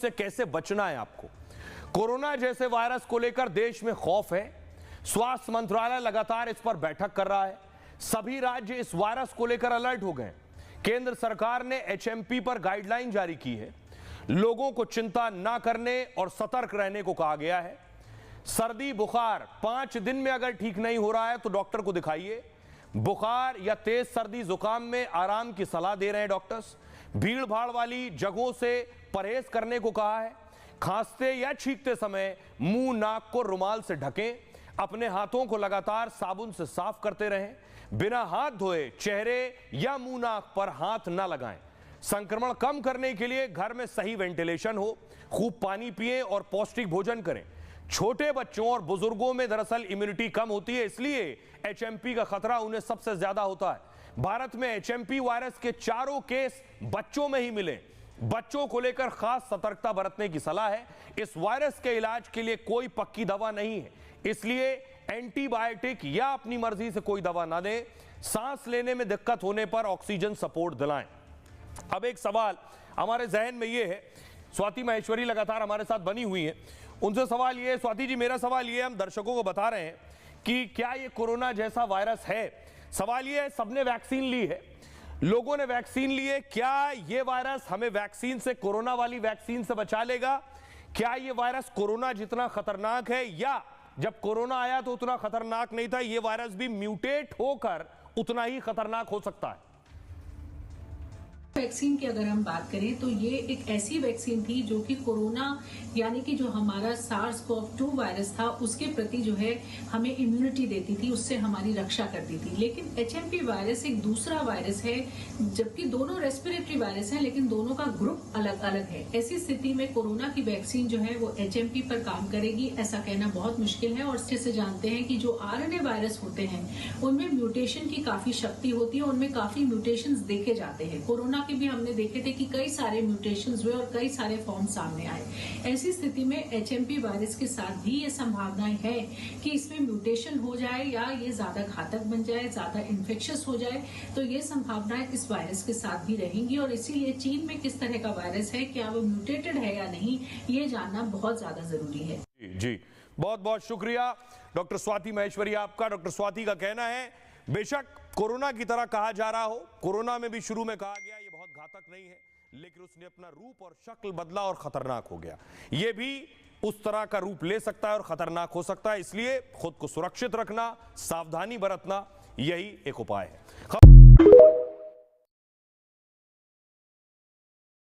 से कैसे बचना है आपको। कोरोना जैसे वायरस को लेकर देश में खौफ है। स्वास्थ्य मंत्रालय लगातार इस पर बैठक कर रहा है। सभी राज्य इस वायरस को लेकर अलर्ट हो गए। केंद्र सरकार ने एचएमपी पर गाइडलाइन जारी की है। लोगों को चिंता ना करने और सतर्क रहने को कहा गया है। सर्दी बुखार 5 दिन में अगर ठीक नहीं हो रहा है तो डॉक्टर को दिखाइए। बुखार या तेज सर्दी जुकाम में आराम की सलाह दे रहे हैं डॉक्टर्स। भीड़ भाड़ वाली जगहों से परहेज करने को कहा है। खांसते या छींकते समय मुंह नाक को रुमाल से ढकें। अपने हाथों को लगातार साबुन से साफ करते रहें। बिना हाथ धोए चेहरे या मुंह नाक पर हाथ ना लगाएं। संक्रमण कम करने के लिए घर में सही वेंटिलेशन हो। खूब पानी पिएं और पौष्टिक भोजन करें। छोटे बच्चों और बुजुर्गों में दरअसल इम्यूनिटी कम होती है, इसलिए एचएमपी का खतरा उन्हें सबसे ज्यादा होता है। भारत में एचएमपी वायरस के 4 केस बच्चों में ही मिले। बच्चों को लेकर खास सतर्कता बरतने की सलाह है। इस वायरस के इलाज के लिए कोई पक्की दवा नहीं है, इसलिए एंटीबायोटिक या अपनी मर्जी से कोई दवा ना दें। सांस लेने में दिक्कत होने पर ऑक्सीजन सपोर्ट दिलाएं। अब एक सवाल हमारे जहन में यह है, स्वाति माहेश्वरी लगातार हमारे साथ बनी हुई है, उनसे सवाल ये है। स्वाति जी, मेरा सवाल ये है, हम दर्शकों को बता रहे हैं कि क्या ये कोरोना जैसा वायरस है। सवाल ये है, सबने वैक्सीन ली है, लोगों ने वैक्सीन ली है, क्या ये वायरस हमें वैक्सीन से, कोरोना वाली वैक्सीन से बचा लेगा? क्या ये वायरस कोरोना जितना खतरनाक है, या जब कोरोना आया तो उतना खतरनाक नहीं था, ये वायरस भी म्यूटेट होकर उतना ही खतरनाक हो सकता है? वैक्सीन की अगर हम बात करें तो ये एक ऐसी वैक्सीन थी जो कि कोरोना यानी कि जो हमारा SARS-CoV-2 वायरस था उसके प्रति जो है हमें इम्यूनिटी देती थी, उससे हमारी रक्षा करती थी। लेकिन एचएमपी वायरस एक दूसरा वायरस है, जबकि दोनों रेस्पिरेटरी वायरस हैं, लेकिन दोनों का ग्रुप अलग अलग है। ऐसी स्थिति में कोरोना की वैक्सीन जो है वो एचएमपी पर काम करेगी ऐसा कहना बहुत मुश्किल है। और अच्छे से जानते हैं कि जो RNA वायरस होते हैं उनमें म्यूटेशन की काफी शक्ति होती है, उनमें काफी म्यूटेशन देखे जाते हैं। कोरोना के भी हमने देखे थे कि कई सारे म्यूटेशंस हुए और कई सारे फॉर्म सामने आए। ऐसी स्थिति में एचएमपी वायरस के साथ भी ये संभावनाएं है कि इसमें म्यूटेशन हो जाए या ये ज्यादा घातक बन जाए, ज्यादा इन्फेक्शियस हो जाए। तो ये संभावनाएं इस वायरस के साथ भी रहेंगी और इसीलिए चीन में किस तरह का वायरस है, क्या वो म्यूटेटेड है या नहीं, ये जानना बहुत ज्यादा जरूरी है। जी, बहुत बहुत शुक्रिया डॉक्टर स्वाति माहेश्वरी आपका। डॉक्टर स्वाति का कहना है, बेशक कोरोना की तरह कहा जा रहा हो, कोरोना में भी शुरू में कहा गया ये बहुत घातक नहीं है, लेकिन उसने अपना रूप और शक्ल बदला और खतरनाक हो गया। ये भी उस तरह का रूप ले सकता है और खतरनाक हो सकता है, इसलिए खुद को सुरक्षित रखना, सावधानी बरतना, यही एक उपाय है।